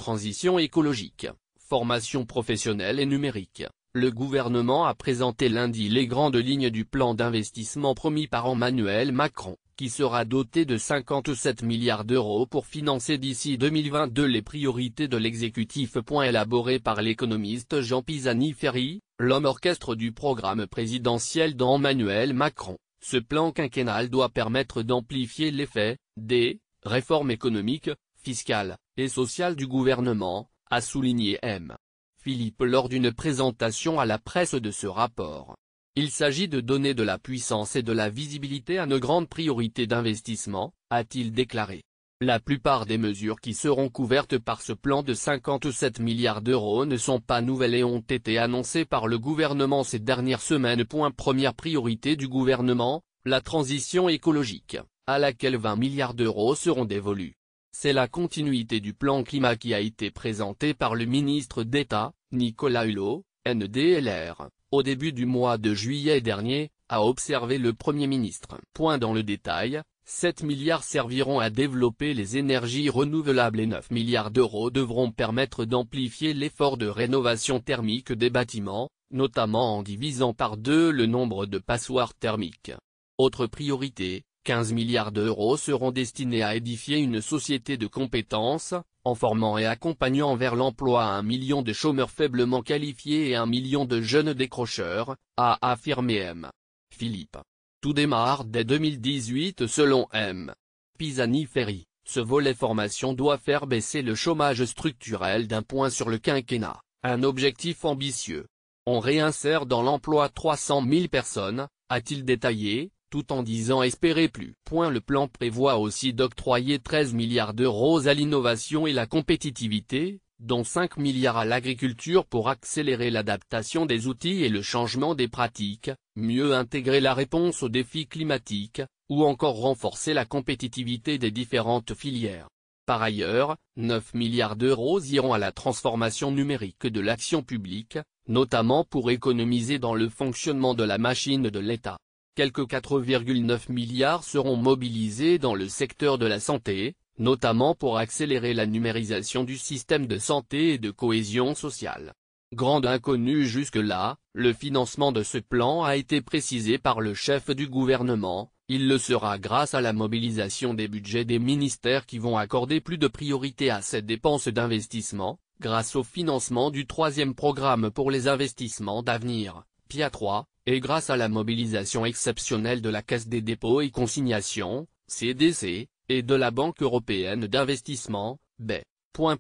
transition écologique, formation professionnelle et numérique. Le gouvernement a présenté lundi les grandes lignes du plan d'investissement promis par Emmanuel Macron, qui sera doté de 57 milliards d'euros pour financer d'ici 2022 les priorités de l'exécutif. Élaboré par l'économiste Jean Pisani-Ferry, l'homme orchestre du programme présidentiel d'Emmanuel Macron, ce plan quinquennal doit permettre d'amplifier l'effet des réformes économiques, fiscales et sociales du gouvernement, a souligné M. Philippe lors d'une présentation à la presse de ce rapport. Il s'agit de donner de la puissance et de la visibilité à nos grandes priorités d'investissement, a-t-il déclaré. La plupart des mesures qui seront couvertes par ce plan de 57 milliards d'euros ne sont pas nouvelles et ont été annoncées par le gouvernement ces dernières semaines. Première priorité du gouvernement, la transition écologique, à laquelle 20 milliards d'euros seront dévolus. C'est la continuité du plan climat qui a été présenté par le ministre d'État, Nicolas Hulot, NDLR, au début du mois de juillet dernier, a observé le Premier ministre. Dans le détail, 7 milliards serviront à développer les énergies renouvelables et 9 milliards d'euros devront permettre d'amplifier l'effort de rénovation thermique des bâtiments, notamment en divisant par 2 le nombre de passoires thermiques. Autre priorité, 15 milliards d'euros seront destinés à édifier une société de compétences, en formant et accompagnant vers l'emploi 1 million de chômeurs faiblement qualifiés et 1 million de jeunes décrocheurs, a affirmé M. Philippe. Tout démarre dès 2018 selon M. Pisani-Ferry, ce volet formation doit faire baisser le chômage structurel d'1 point sur le quinquennat, un objectif ambitieux. On réinsère dans l'emploi 300 000 personnes, a-t-il détaillé, tout en disant espérer plus. Le plan prévoit aussi d'octroyer 13 milliards d'euros à l'innovation et la compétitivité, dont 5 milliards à l'agriculture pour accélérer l'adaptation des outils et le changement des pratiques, mieux intégrer la réponse aux défis climatiques, ou encore renforcer la compétitivité des différentes filières. Par ailleurs, 9 milliards d'euros iront à la transformation numérique de l'action publique, notamment pour économiser dans le fonctionnement de la machine de l'État. Quelques 4,9 milliards seront mobilisés dans le secteur de la santé, notamment pour accélérer la numérisation du système de santé et de cohésion sociale. Grande inconnue jusque-là, le financement de ce plan a été précisé par le chef du gouvernement, il le sera grâce à la mobilisation des budgets des ministères qui vont accorder plus de priorité à ces dépenses d'investissement, grâce au financement du 3e programme pour les investissements d'avenir, PIA 3, et grâce à la mobilisation exceptionnelle de la Caisse des dépôts et consignations, CDC, et de la Banque européenne d'investissement, BEI.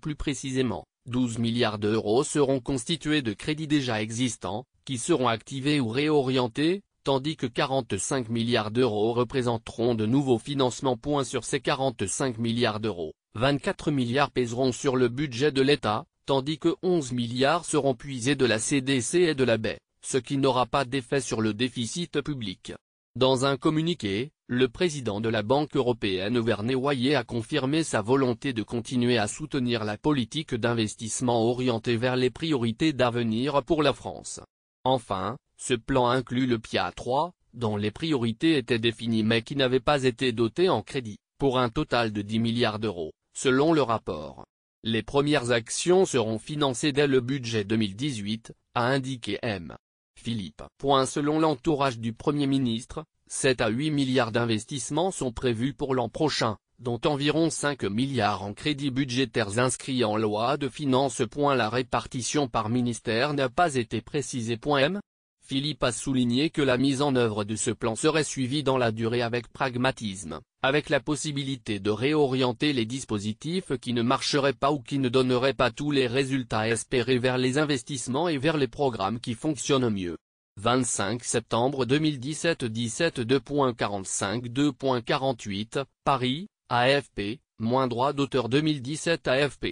Plus précisément, 12 milliards d'euros seront constitués de crédits déjà existants, qui seront activés ou réorientés, tandis que 45 milliards d'euros représenteront de nouveaux financements. Sur ces 45 milliards d'euros, 24 milliards pèseront sur le budget de l'État, tandis que 11 milliards seront puisés de la CDC et de la BEI, ce qui n'aura pas d'effet sur le déficit public. Dans un communiqué, le président de la Banque européenne Werner Hoyer a confirmé sa volonté de continuer à soutenir la politique d'investissement orientée vers les priorités d'avenir pour la France. Enfin, ce plan inclut le PIA 3, dont les priorités étaient définies mais qui n'avaient pas été dotées en crédit, pour un total de 10 milliards d'euros, selon le rapport. Les premières actions seront financées dès le budget 2018, a indiqué M. Philippe. Selon l'entourage du Premier ministre, 7 à 8 milliards d'investissements sont prévus pour l'an prochain, dont environ 5 milliards en crédits budgétaires inscrits en loi de finances. La répartition par ministère n'a pas été précisée. M. Philippe a souligné que la mise en œuvre de ce plan serait suivie dans la durée avec pragmatisme, avec la possibilité de réorienter les dispositifs qui ne marcheraient pas ou qui ne donneraient pas tous les résultats espérés vers les investissements et vers les programmes qui fonctionnent mieux. 25 septembre 2017 17 2.45 2.48, Paris, AFP, - droit d'auteur 2017 AFP.